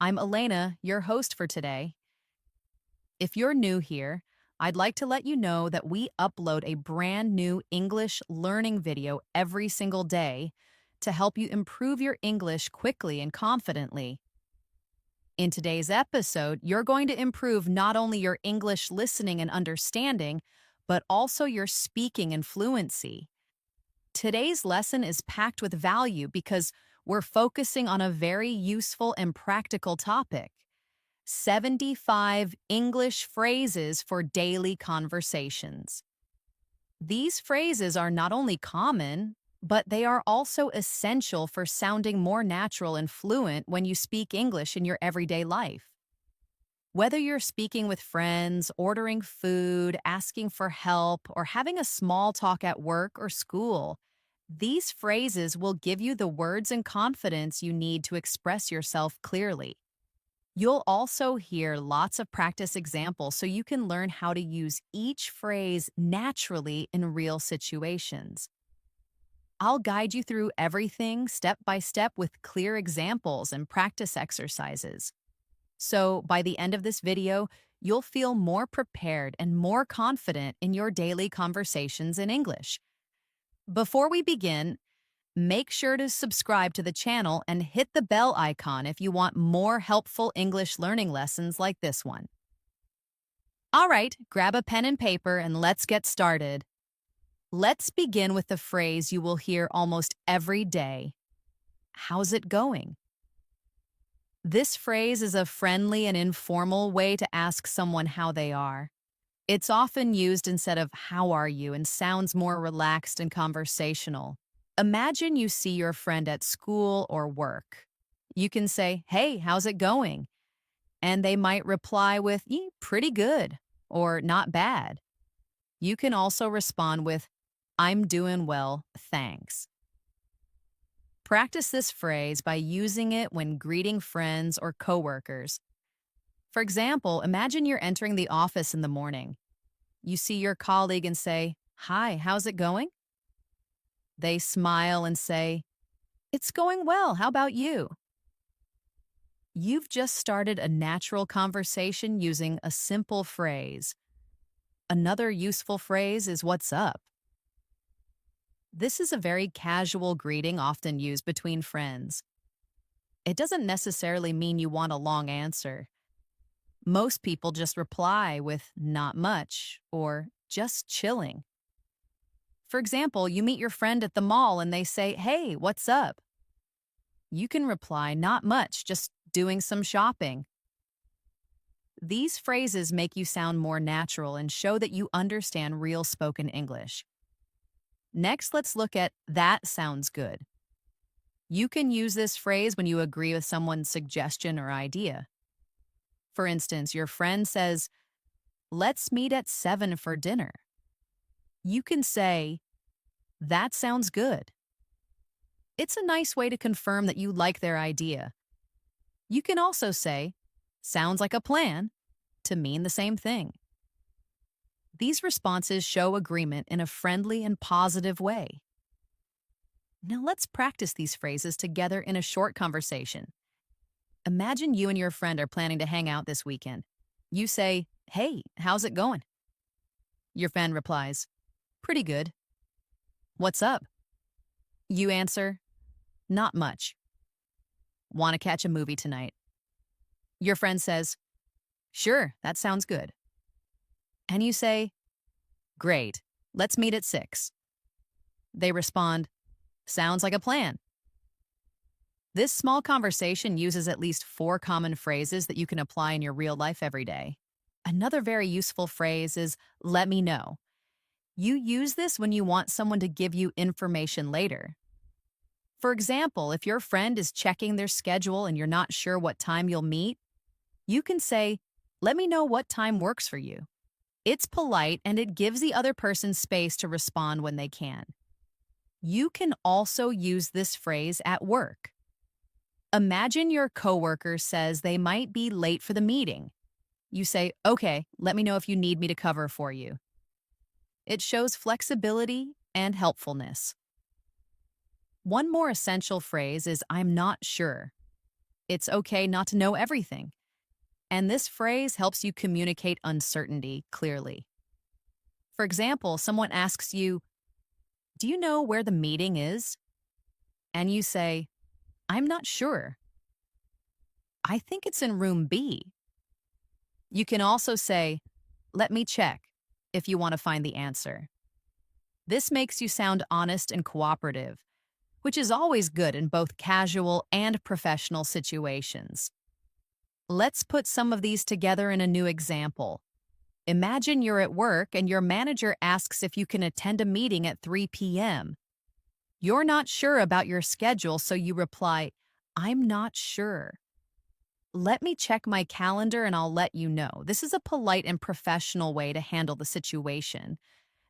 I'm Elena, your host for today. If you're new here, I'd like to let you know that we upload a brand new English learning video every single day to help you improve your English quickly and confidently. In today's episode, you're going to improve not only your English listening and understanding, but also your speaking and fluency. Today's lesson is packed with value because we're focusing on a very useful and practical topic: 75 English phrases for daily conversations. These phrases are not only common, but they are also essential for sounding more natural and fluent when you speak English in your everyday life. Whether you're speaking with friends, ordering food, asking for help, or having a small talk at work or school, these phrases will give you the words and confidence you need to express yourself clearly. You'll also hear lots of practice examples so you can learn how to use each phrase naturally in real situations. I'll guide you through everything step by step with clear examples and practice exercises. So by the end of this video, you'll feel more prepared and more confident in your daily conversations in English. Before we begin, make sure to subscribe to the channel and hit the bell icon if you want more helpful English learning lessons like this one. All right, grab a pen and paper and let's get started. Let's begin with the phrase you will hear almost every day. How's it going? This phrase is a friendly and informal way to ask someone how they are. It's often used instead of "how are you" and sounds more relaxed and conversational. Imagine you see your friend at school or work. You can say, "Hey, how's it going?" And they might reply with, "Pretty good," or "not bad." You can also respond with, "I'm doing well, thanks." Practice this phrase by using it when greeting friends or coworkers. For example, imagine you're entering the office in the morning. You see your colleague and say, "Hi, how's it going?" They smile and say, "It's going well, how about you?" You've just started a natural conversation using a simple phrase. Another useful phrase is "what's up?" This is a very casual greeting often used between friends. It doesn't necessarily mean you want a long answer. Most people just reply with "not much" or "just chilling." For example, you meet your friend at the mall and they say, "Hey, what's up?" You can reply, "Not much, just doing some shopping." These phrases make you sound more natural and show that you understand real spoken English. Next, let's look at "that sounds good." You can use this phrase when you agree with someone's suggestion or idea. For instance, your friend says, "Let's meet at 7 for dinner." You can say, "That sounds good." It's a nice way to confirm that you like their idea. You can also say, "Sounds like a plan," to mean the same thing. These responses show agreement in a friendly and positive way. Now let's practice these phrases together in a short conversation. Imagine you and your friend are planning to hang out this weekend. You say, "Hey, how's it going?" Your friend replies, "Pretty good." "What's up?" You answer, "Not much." "Want to catch a movie tonight?" Your friend says, "Sure, that sounds good." And you say, "Great, let's meet at 6. They respond, "Sounds like a plan." This small conversation uses at least 4 common phrases that you can apply in your real life every day. Another very useful phrase is "let me know." You use this when you want someone to give you information later. For example, if your friend is checking their schedule and you're not sure what time you'll meet, you can say, "Let me know what time works for you." It's polite and it gives the other person space to respond when they can. You can also use this phrase at work. Imagine your coworker says they might be late for the meeting. You say, "Okay, let me know if you need me to cover for you." It shows flexibility and helpfulness. One more essential phrase is "I'm not sure." It's okay not to know everything. And this phrase helps you communicate uncertainty clearly. For example, someone asks you, "Do you know where the meeting is?" And you say, "I'm not sure. I think it's in room B." You can also say, "Let me check," if you want to find the answer. This makes you sound honest and cooperative, which is always good in both casual and professional situations. Let's put some of these together in a new example. Imagine you're at work and your manager asks if you can attend a meeting at 3 p.m. You're not sure about your schedule, so you reply, "I'm not sure. Let me check my calendar and I'll let you know." This is a polite and professional way to handle the situation.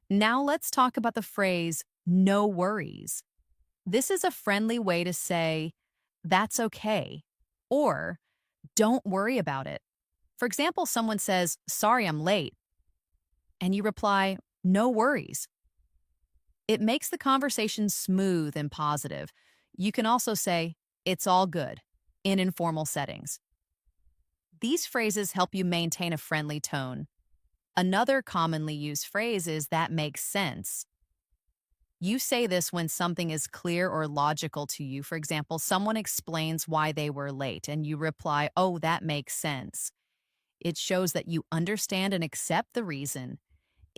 Now let's talk about the phrase, "no worries." This is a friendly way to say, "That's okay," or "don't worry about it." For example, someone says, "Sorry, I'm late," and you reply, "No worries." It makes the conversation smooth and positive. You can also say, "It's all good," in informal settings. These phrases help you maintain a friendly tone. Another commonly used phrase is "that makes sense." You say this when something is clear or logical to you. For example, someone explains why they were late, and you reply, "Oh, that makes sense." It shows that you understand and accept the reason.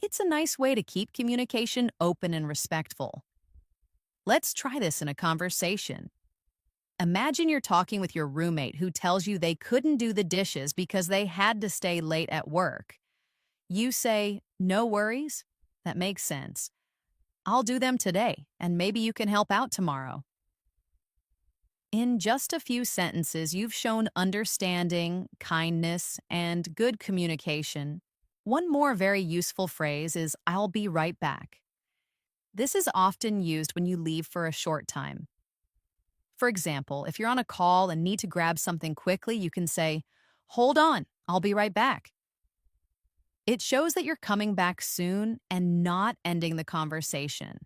It's a nice way to keep communication open and respectful. Let's try this in a conversation. Imagine you're talking with your roommate who tells you they couldn't do the dishes because they had to stay late at work. You say, "No worries. That makes sense. I'll do them today, and maybe you can help out tomorrow." In just a few sentences, you've shown understanding, kindness, and good communication. One more very useful phrase is "I'll be right back." This is often used when you leave for a short time. For example, if you're on a call and need to grab something quickly, you can say, "Hold on, I'll be right back." It shows that you're coming back soon and not ending the conversation.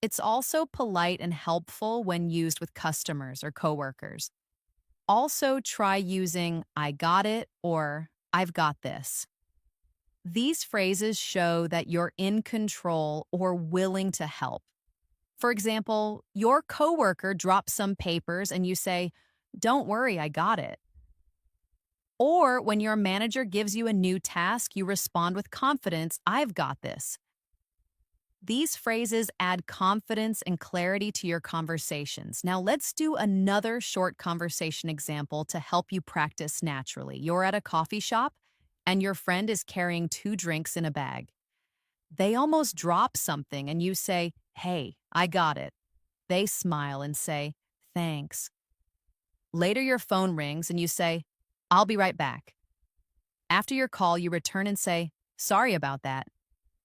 It's also polite and helpful when used with customers or coworkers. Also, try using "I got it" or "I've got this." These phrases show that you're in control or willing to help. For example, your coworker drops some papers and you say, "Don't worry, I got it." Or when your manager gives you a new task, you respond with confidence, "I've got this." These phrases add confidence and clarity to your conversations. Now, let's do another short conversation example to help you practice naturally. You're at a coffee shop, and your friend is carrying 2 drinks in a bag. They almost drop something, and you say, "Hey, I got it." They smile and say, "Thanks." Later, your phone rings, and you say, "I'll be right back." After your call, you return and say, "Sorry about that."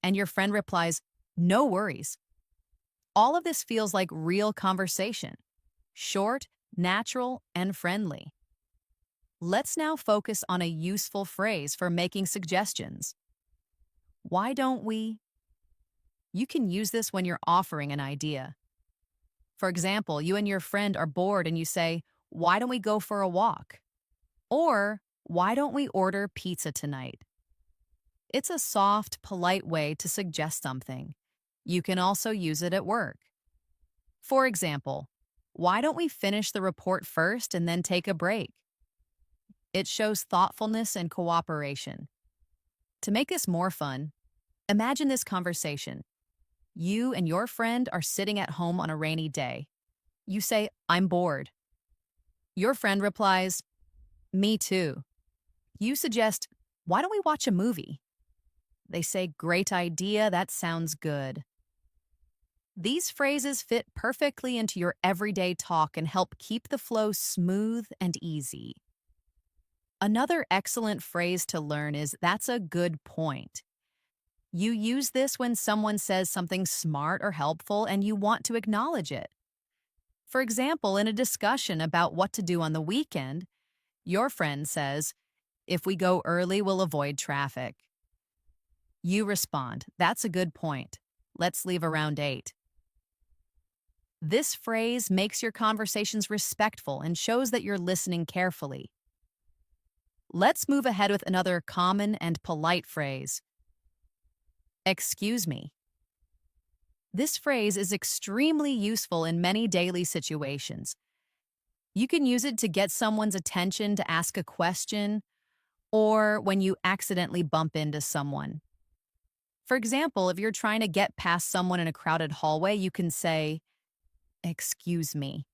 And your friend replies, "No worries." All of this feels like real conversation, short, natural, and friendly. Let's now focus on a useful phrase for making suggestions. "Why don't we?" You can use this when you're offering an idea. For example, you and your friend are bored and you say, "Why don't we go for a walk?" Or, "Why don't we order pizza tonight?" It's a soft, polite way to suggest something. You can also use it at work. For example, "Why don't we finish the report first and then take a break?" It shows thoughtfulness and cooperation. To make this more fun, imagine this conversation. You and your friend are sitting at home on a rainy day. You say, "I'm bored." Your friend replies, "Me too." You suggest, "Why don't we watch a movie?" They say, "Great idea, that sounds good." These phrases fit perfectly into your everyday talk and help keep the flow smooth and easy. Another excellent phrase to learn is "that's a good point." You use this when someone says something smart or helpful and you want to acknowledge it. For example, in a discussion about what to do on the weekend, your friend says, "If we go early, we'll avoid traffic." You respond, "That's a good point. Let's leave around 8." This phrase makes your conversations respectful and shows that you're listening carefully. Let's move ahead with another common and polite phrase. Excuse me. This phrase is extremely useful in many daily situations. You can use it to get someone's attention to ask a question or when you accidentally bump into someone. For example, if you're trying to get past someone in a crowded hallway, you can say, "Excuse me,"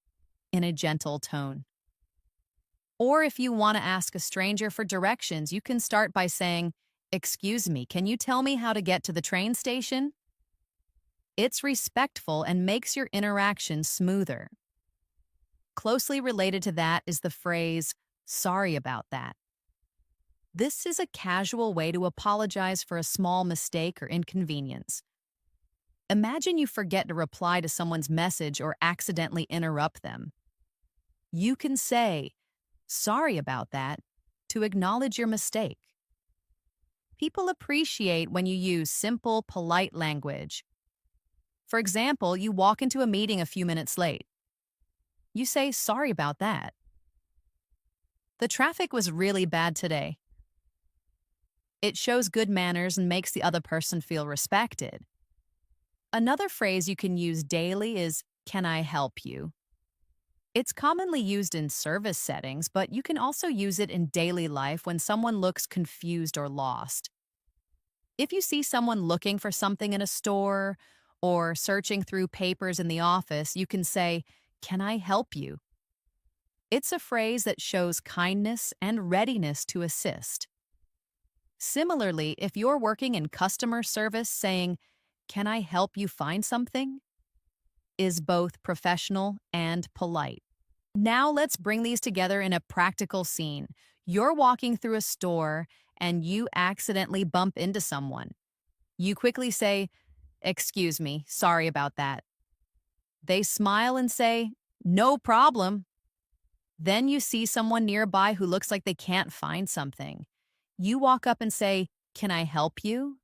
in a gentle tone. Or if you want to ask a stranger for directions, you can start by saying, "Excuse me, can you tell me how to get to the train station?" It's respectful and makes your interaction smoother. Closely related to that is the phrase, "Sorry about that." This is a casual way to apologize for a small mistake or inconvenience. Imagine you forget to reply to someone's message or accidentally interrupt them. You can say, "Sorry about that," to acknowledge your mistake. People appreciate when you use simple, polite language. For example, you walk into a meeting a few minutes late. You say, "Sorry about that." "The traffic was really bad today." It shows good manners and makes the other person feel respected. Another phrase you can use daily is, "Can I help you?" It's commonly used in service settings, but you can also use it in daily life when someone looks confused or lost. If you see someone looking for something in a store or searching through papers in the office, you can say, "Can I help you?" It's a phrase that shows kindness and readiness to assist. Similarly, if you're working in customer service, saying, "Can I help you find something?" is both professional and polite. Now let's bring these together in a practical scene. You're walking through a store and you accidentally bump into someone. You quickly say, "Excuse me, sorry about that." They smile and say, "No problem." Then you see someone nearby who looks like they can't find something. You walk up and say, "Can I help you?"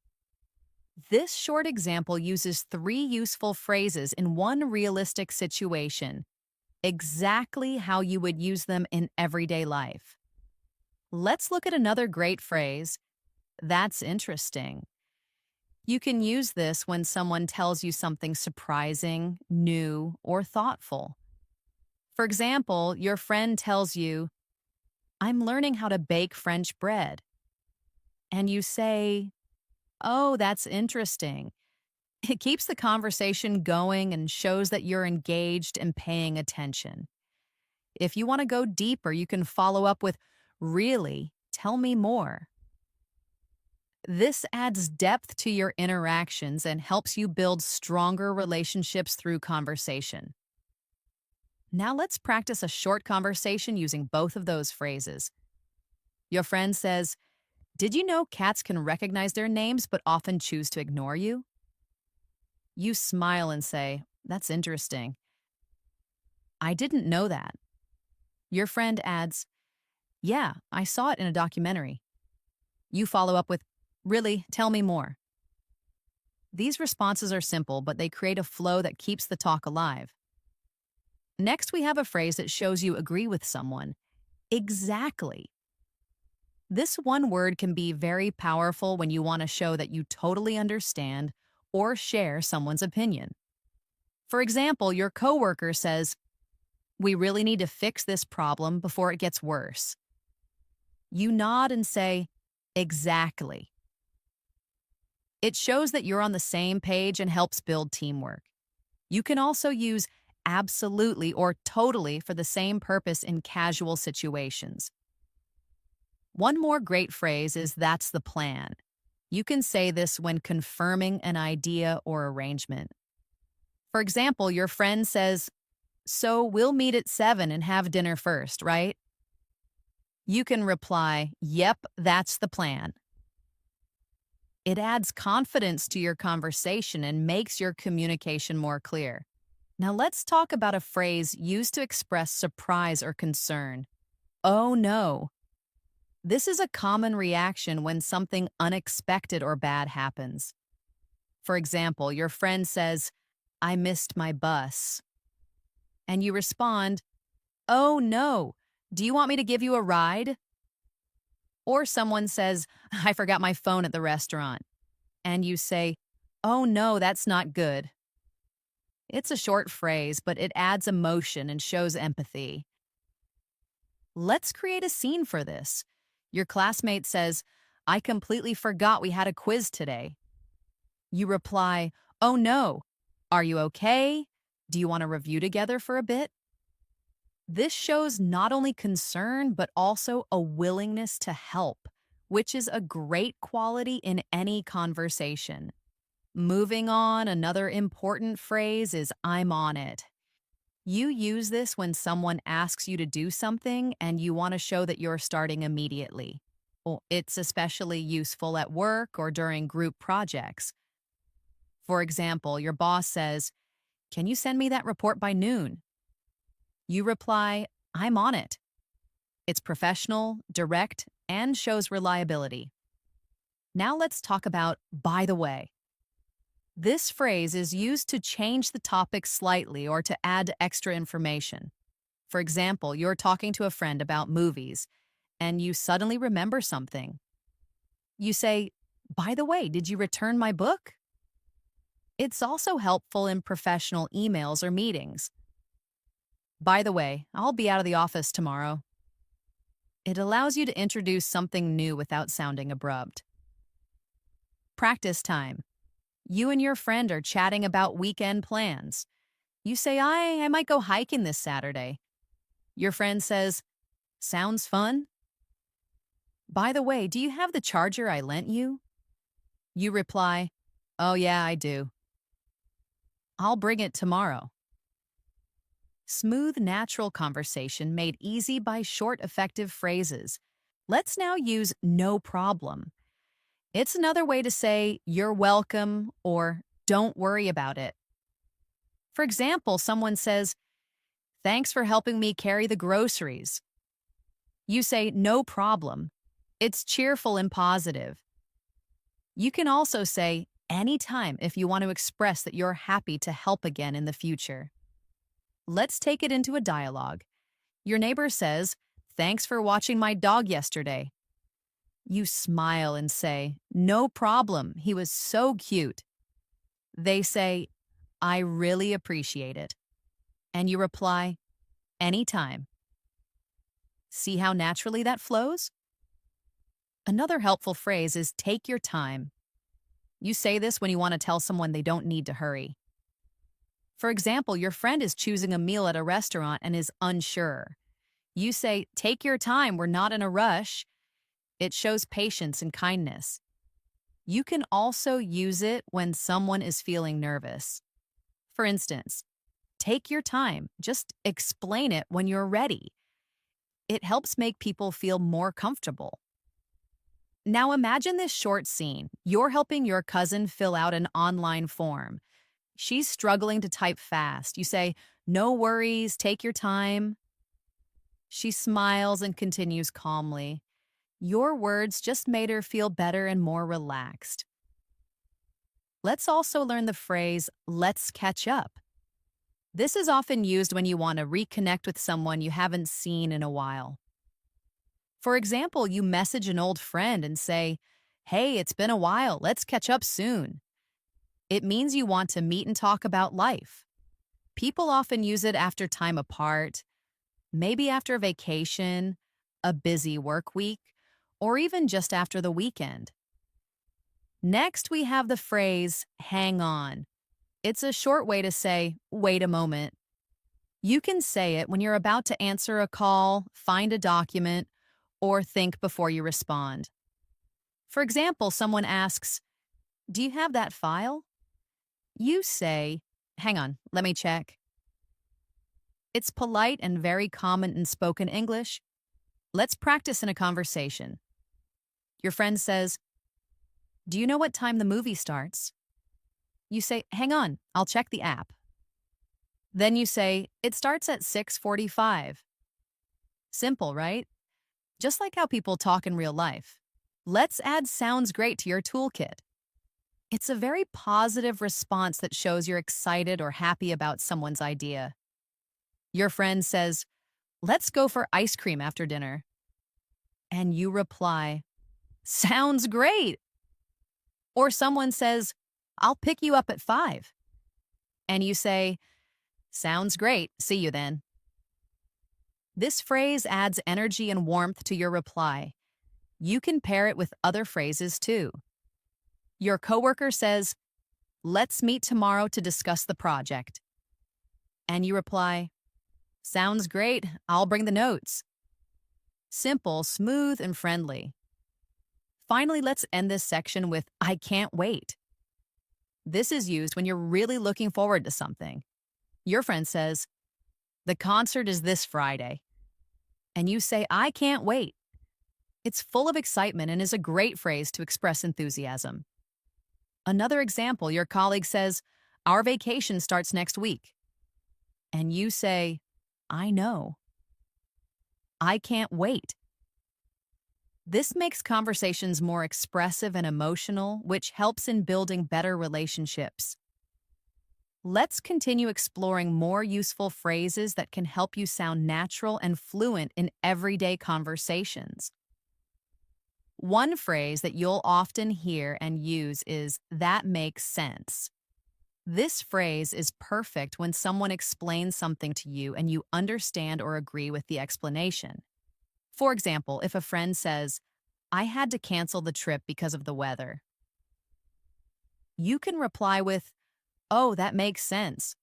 This short example uses three useful phrases in one realistic situation, exactly how you would use them in everyday life. Let's look at another great phrase. "That's interesting." You can use this when someone tells you something surprising, new, or thoughtful. For example, your friend tells you, "I'm learning how to bake French bread." And you say, "Oh, that's interesting." It keeps the conversation going and shows that you're engaged and paying attention. If you want to go deeper, you can follow up with, "Really? Tell me more." This adds depth to your interactions and helps you build stronger relationships through conversation. Now let's practice a short conversation using both of those phrases. Your friend says, "Did you know cats can recognize their names but often choose to ignore you?" You smile and say, "That's interesting. I didn't know that." Your friend adds, "Yeah, I saw it in a documentary." You follow up with, "Really? Tell me more." These responses are simple, but they create a flow that keeps the talk alive. Next, we have a phrase that shows you agree with someone. Exactly. This one word can be very powerful when you want to show that you totally understand or share someone's opinion. For example, your coworker says, "We really need to fix this problem before it gets worse." You nod and say, "Exactly." It shows that you're on the same page and helps build teamwork. You can also use absolutely or totally for the same purpose in casual situations. One more great phrase is, "That's the plan." You can say this when confirming an idea or arrangement. For example, your friend says, "So we'll meet at 7 and have dinner first, right?" You can reply, "Yep, that's the plan." It adds confidence to your conversation and makes your communication more clear. Now let's talk about a phrase used to express surprise or concern. "Oh no." This is a common reaction when something unexpected or bad happens. For example, your friend says, "I missed my bus." and you respond, "Oh no, do you want me to give you a ride?" Or someone says, "I forgot my phone at the restaurant," and you say, "Oh no, that's not good." It's a short phrase, but it adds emotion and shows empathy. Let's create a scene for this. Your classmate says, "I completely forgot we had a quiz today." You reply, "Oh no, are you okay? Do you want to review together for a bit?" This shows not only concern, but also a willingness to help, which is a great quality in any conversation. Moving on, another important phrase is "I'm on it." You use this when someone asks you to do something and you want to show that you're starting immediately. Well, it's especially useful at work or during group projects. For example, your boss says, "Can you send me that report by noon?" You reply, "I'm on it." It's professional, direct, and shows reliability. Now let's talk about "by the way." This phrase is used to change the topic slightly or to add extra information. For example, you're talking to a friend about movies and you suddenly remember something. You say, "By the way, did you return my book?" It's also helpful in professional emails or meetings. "By the way, I'll be out of the office tomorrow." It allows you to introduce something new without sounding abrupt. Practice time. You and your friend are chatting about weekend plans. You say, I might go hiking this Saturday." Your friend says, "Sounds fun." "By the way, do you have the charger I lent you?" You reply, "Oh yeah, I do. I'll bring it tomorrow." Smooth, natural conversation made easy by short, effective phrases. Let's now use "no problem." It's another way to say "you're welcome" or "don't worry about it." For example, someone says, "Thanks for helping me carry the groceries." You say, "No problem." It's cheerful and positive. You can also say "anytime" if you want to express that you're happy to help again in the future. Let's take it into a dialogue. Your neighbor says, "Thanks for watching my dog yesterday." You smile and say, "No problem. He was so cute." They say, "I really appreciate it." And you reply, "Anytime." See how naturally that flows? Another helpful phrase is "take your time." You say this when you want to tell someone they don't need to hurry. For example, your friend is choosing a meal at a restaurant and is unsure. You say, "Take your time, we're not in a rush." It shows patience and kindness. You can also use it when someone is feeling nervous. For instance, "Take your time, just explain it when you're ready." It helps make people feel more comfortable. Now imagine this short scene. You're helping your cousin fill out an online form. She's struggling to type fast. You say, "No worries, take your time." She smiles and continues calmly. Your words just made her feel better and more relaxed. Let's also learn the phrase, "let's catch up." This is often used when you want to reconnect with someone you haven't seen in a while. For example, you message an old friend and say, "Hey, it's been a while, let's catch up soon." It means you want to meet and talk about life. People often use it after time apart, maybe after a vacation, a busy work week, or even just after the weekend. Next, we have the phrase, "hang on." It's a short way to say, "wait a moment." You can say it when you're about to answer a call, find a document, or think before you respond. For example, someone asks, "Do you have that file?" You say, "Hang on, let me check." It's polite and very common in spoken English. Let's practice in a conversation. Your friend says, "Do you know what time the movie starts?" You say, "Hang on, I'll check the app." Then you say, "It starts at 6:45." Simple, right? Just like how people talk in real life. Let's add "sounds great" to your toolkit. It's a very positive response that shows you're excited or happy about someone's idea. Your friend says, let's go for ice cream after dinner. And you reply, sounds great. Or someone says, I'll pick you up at 5. And you say, sounds great. See you then. This phrase adds energy and warmth to your reply. You can pair it with other phrases too. Your coworker says, let's meet tomorrow to discuss the project. And you reply, sounds great. I'll bring the notes. Simple, smooth, and friendly. Finally, let's end this section with I can't wait. This is used when you're really looking forward to something. Your friend says, the concert is this Friday. And you say, I can't wait. It's full of excitement and is a great phrase to express enthusiasm. Another example, your colleague says, our vacation starts next week. And you say, I know. I can't wait. This makes conversations more expressive and emotional, which helps in building better relationships. Let's continue exploring more useful phrases that can help you sound natural and fluent in everyday conversations. One phrase that you'll often hear and use is, that makes sense. This phrase is perfect when someone explains something to you and you understand or agree with the explanation. For example, if a friend says, I had to cancel the trip because of the weather, you can reply with, oh, that makes sense.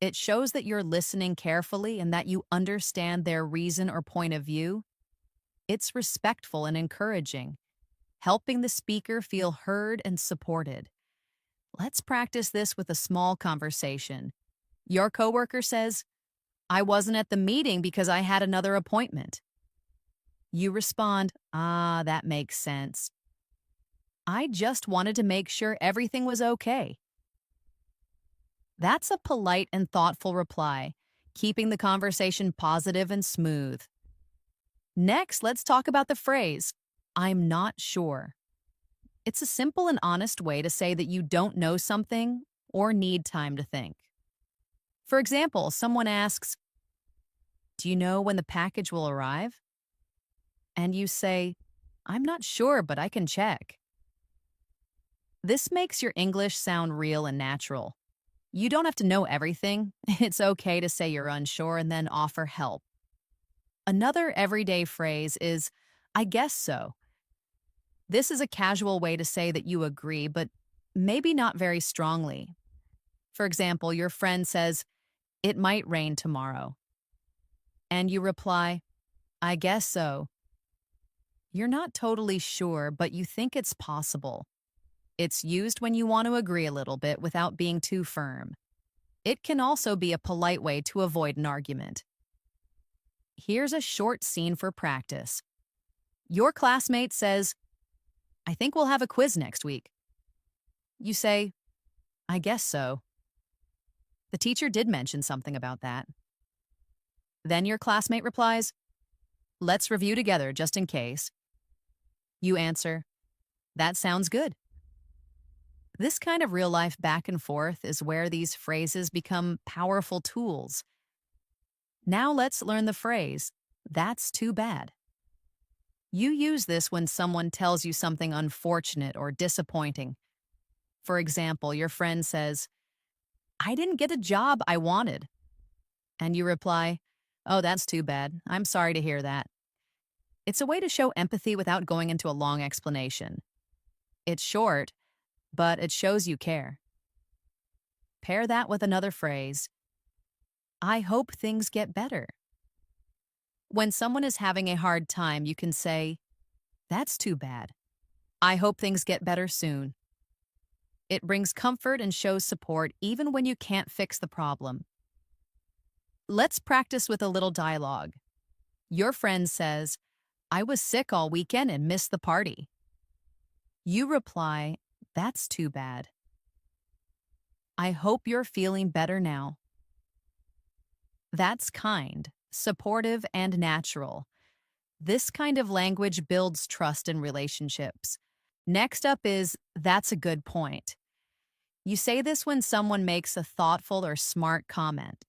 It shows that you're listening carefully and that you understand their reason or point of view. It's respectful and encouraging, helping the speaker feel heard and supported. Let's practice this with a small conversation. Your coworker says, I wasn't at the meeting because I had another appointment. You respond, that makes sense. I just wanted to make sure everything was okay. That's a polite and thoughtful reply, keeping the conversation positive and smooth. Next, let's talk about the phrase, I'm not sure. It's a simple and honest way to say that you don't know something or need time to think. For example, someone asks, do you know when the package will arrive? And you say, I'm not sure, but I can check. This makes your English sound real and natural. You don't have to know everything. It's okay to say you're unsure and then offer help. Another everyday phrase is, I guess so. This is a casual way to say that you agree, but maybe not very strongly. For example, your friend says, it might rain tomorrow. And you reply, I guess so. You're not totally sure, but you think it's possible. It's used when you want to agree a little bit without being too firm. It can also be a polite way to avoid an argument. Here's a short scene for practice. Your classmate says, I think we'll have a quiz next week. You say, I guess so. The teacher did mention something about that. Then your classmate replies, let's review together just in case. You answer, that sounds good. This kind of real-life back and forth is where these phrases become powerful tools. Now let's learn the phrase, that's too bad. You use this when someone tells you something unfortunate or disappointing. For example, your friend says, I didn't get a job I wanted. And you reply, oh, that's too bad. I'm sorry to hear that. It's a way to show empathy without going into a long explanation. It's short, but it shows you care. Pair that with another phrase, I hope things get better. When someone is having a hard time, you can say, that's too bad. I hope things get better soon. It brings comfort and shows support even when you can't fix the problem. Let's practice with a little dialogue. Your friend says, I was sick all weekend and missed the party. You reply, that's too bad. I hope you're feeling better now. That's kind, supportive, and natural. This kind of language builds trust in relationships. Next up is, that's a good point. You say this when someone makes a thoughtful or smart comment.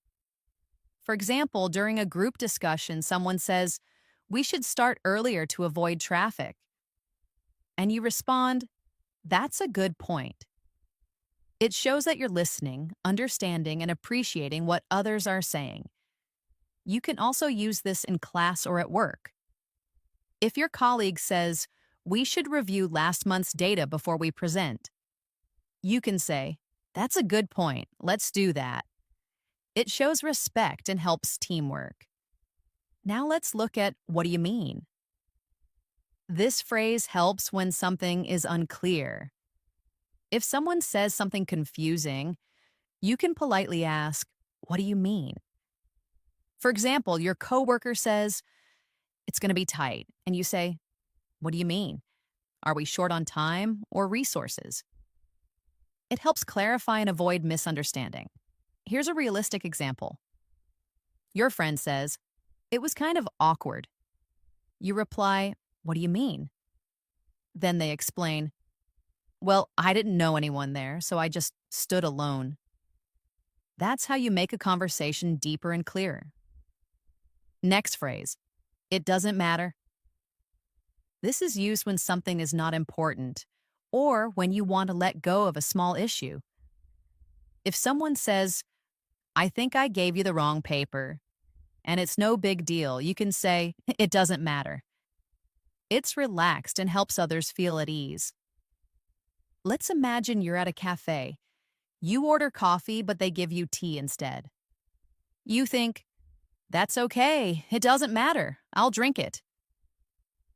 For example, during a group discussion, someone says, "We should start earlier to avoid traffic." And you respond, "That's a good point." It shows that you're listening, understanding, and appreciating what others are saying. You can also use this in class or at work. If your colleague says, "We should review last month's data before we present," you can say, "That's a good point. Let's do that." It shows respect and helps teamwork. Now let's look at "what do you mean?" This phrase helps when something is unclear. If someone says something confusing, you can politely ask, "What do you mean?" For example, your coworker says, "It's going to be tight," and you say, "What do you mean? Are we short on time or resources?" It helps clarify and avoid misunderstanding. Here's a realistic example. Your friend says, "It was kind of awkward." You reply, "What do you mean?" Then they explain, "Well, I didn't know anyone there, so I just stood alone." That's how you make a conversation deeper and clearer. Next phrase, "It doesn't matter." This is used when something is not important or when you want to let go of a small issue. If someone says, "I think I gave you the wrong paper," and it's no big deal, you can say, "It doesn't matter." It's relaxed and helps others feel at ease. Let's imagine you're at a cafe. You order coffee, but they give you tea instead. You think, "That's okay. It doesn't matter. I'll drink it."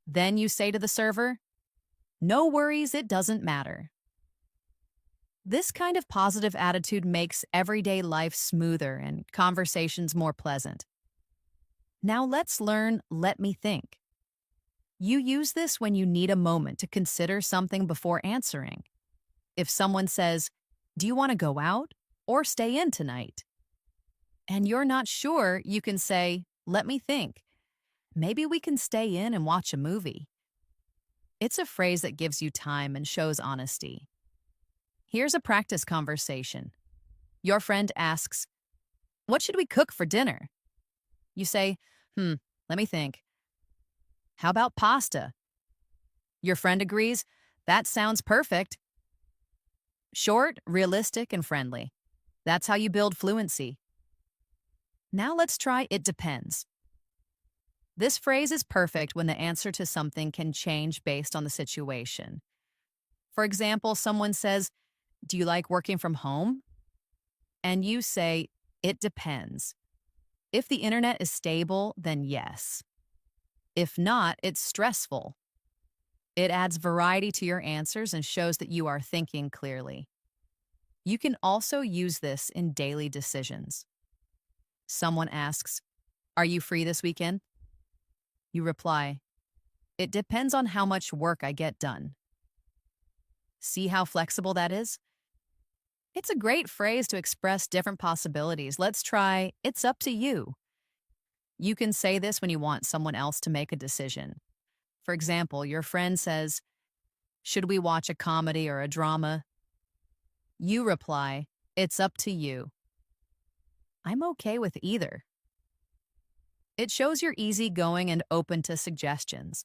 Then you say to the server, "No worries, it doesn't matter." This kind of positive attitude makes everyday life smoother and conversations more pleasant. Now let's learn "let me think." You use this when you need a moment to consider something before answering. If someone says, "Do you want to go out or stay in tonight?" and you're not sure, you can say, "Let me think. Maybe we can stay in and watch a movie." It's a phrase that gives you time and shows honesty. Here's a practice conversation. Your friend asks, "What should we cook for dinner?" You say, let me think. How about pasta?" Your friend agrees, "That sounds perfect." Short, realistic, and friendly. That's how you build fluency. Now let's try "it depends." This phrase is perfect when the answer to something can change based on the situation. For example, someone says, "Do you like working from home?" And you say, "It depends." If the internet is stable, then yes. If not, it's stressful. It adds variety to your answers and shows that you are thinking clearly. You can also use this in daily decisions. Someone asks, "Are you free this weekend?" You reply, "It depends on how much work I get done." See how flexible that is? It's a great phrase to express different possibilities. Let's try "it's up to you." You can say this when you want someone else to make a decision. For example, your friend says, "Should we watch a comedy or a drama?" You reply, "It's up to you." I'm okay with either. It shows you're easygoing and open to suggestions.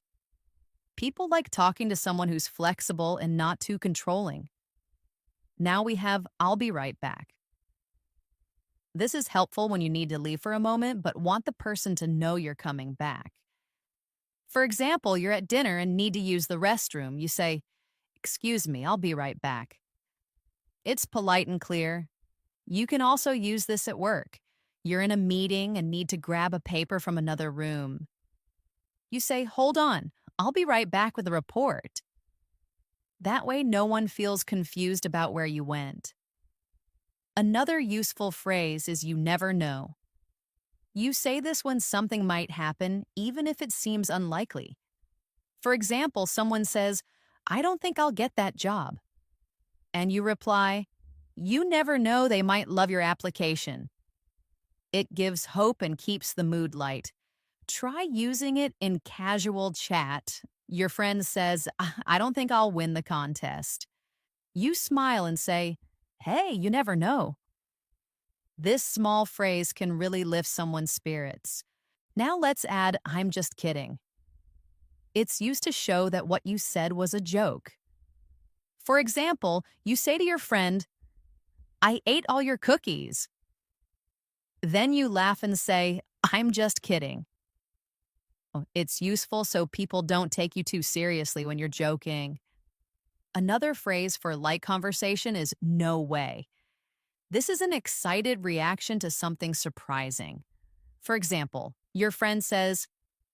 People like talking to someone who's flexible and not too controlling. Now we have "I'll be right back." This is helpful when you need to leave for a moment but want the person to know you're coming back. For example, you're at dinner and need to use the restroom. You say, "Excuse me, I'll be right back." It's polite and clear. You can also use this at work. You're in a meeting and need to grab a paper from another room. You say, "Hold on, I'll be right back with a report." That way, no one feels confused about where you went. Another useful phrase is "you never know." You say this when something might happen, even if it seems unlikely. For example, someone says, "I don't think I'll get that job." And you reply, "You never know, they might love your application." It gives hope and keeps the mood light. Try using it in casual chat. Your friend says, "I don't think I'll win the contest." You smile and say, "Hey, you never know." This small phrase can really lift someone's spirits. Now let's add, I'm just kidding. It's used to show that what you said was a joke. For example, you say to your friend, I ate all your cookies. Then you laugh and say, I'm just kidding. It's useful so people don't take you too seriously when you're joking. Another phrase for light conversation is no way. This is an excited reaction to something surprising. For example, your friend says,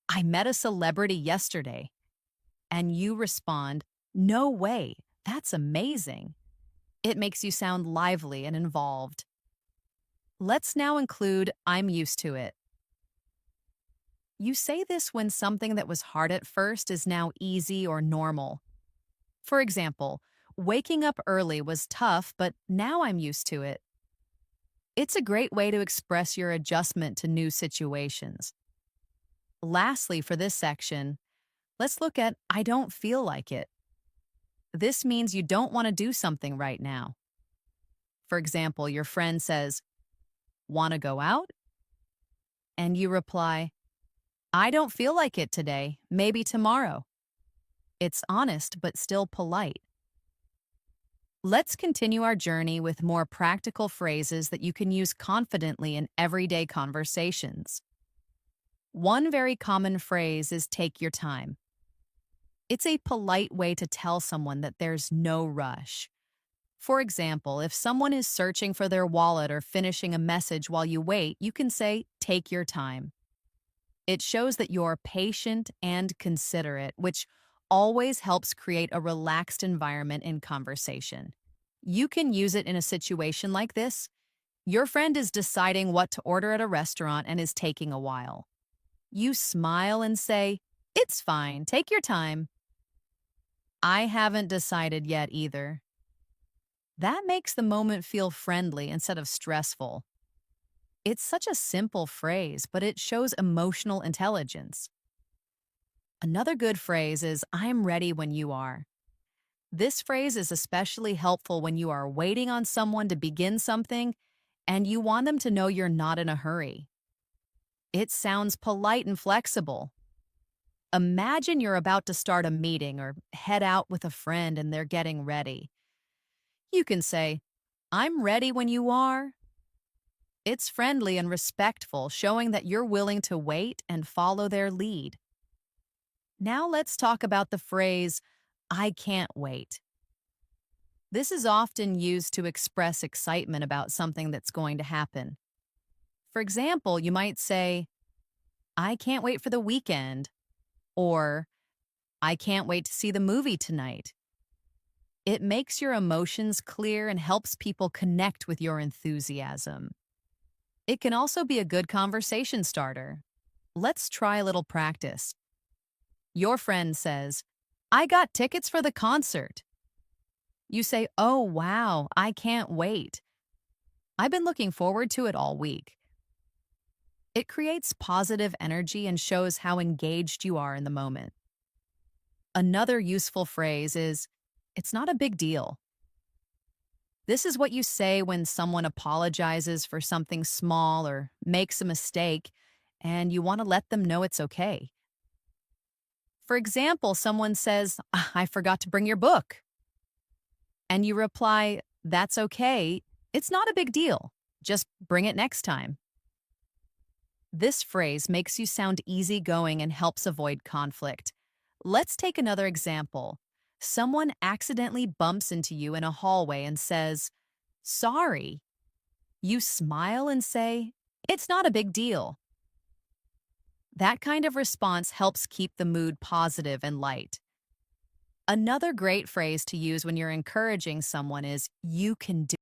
I met a celebrity yesterday. And you respond, no way, that's amazing. It makes you sound lively and involved. Let's now include I'm used to it. You say this when something that was hard at first is now easy or normal. For example, waking up early was tough, but now I'm used to it. It's a great way to express your adjustment to new situations. Lastly, for this section, let's look at I don't feel like it. This means you don't want to do something right now. For example, your friend says, want to go out? And you reply, I don't feel like it today, maybe tomorrow. It's honest but still polite. Let's continue our journey with more practical phrases that you can use confidently in everyday conversations. One very common phrase is take your time. It's a polite way to tell someone that there's no rush. For example, if someone is searching for their wallet or finishing a message while you wait, you can say, take your time. It shows that you're patient and considerate, which always helps create a relaxed environment in conversation. You can use it in a situation like this. Your friend is deciding what to order at a restaurant and is taking a while. You smile and say, it's fine, take your time. I haven't decided yet either. That makes the moment feel friendly instead of stressful. It's such a simple phrase, but it shows emotional intelligence. Another good phrase is, I'm ready when you are. This phrase is especially helpful when you are waiting on someone to begin something and you want them to know you're not in a hurry. It sounds polite and flexible. Imagine you're about to start a meeting or head out with a friend and they're getting ready. You can say, I'm ready when you are. It's friendly and respectful, showing that you're willing to wait and follow their lead. Now let's talk about the phrase, I can't wait. This is often used to express excitement about something that's going to happen. For example, you might say, I can't wait for the weekend, or I can't wait to see the movie tonight. It makes your emotions clear and helps people connect with your enthusiasm. It can also be a good conversation starter. Let's try a little practice. Your friend says, I got tickets for the concert. You say, oh, wow, I can't wait. I've been looking forward to it all week. It creates positive energy and shows how engaged you are in the moment. Another useful phrase is, it's not a big deal. This is what you say when someone apologizes for something small or makes a mistake, and you want to let them know it's okay. For example, someone says, I forgot to bring your book. And you reply, that's okay. It's not a big deal. Just bring it next time. This phrase makes you sound easygoing and helps avoid conflict. Let's take another example. Someone accidentally bumps into you in a hallway and says, sorry. You smile and say, it's not a big deal. That kind of response helps keep the mood positive and light. Another great phrase to use when you're encouraging someone is, you can do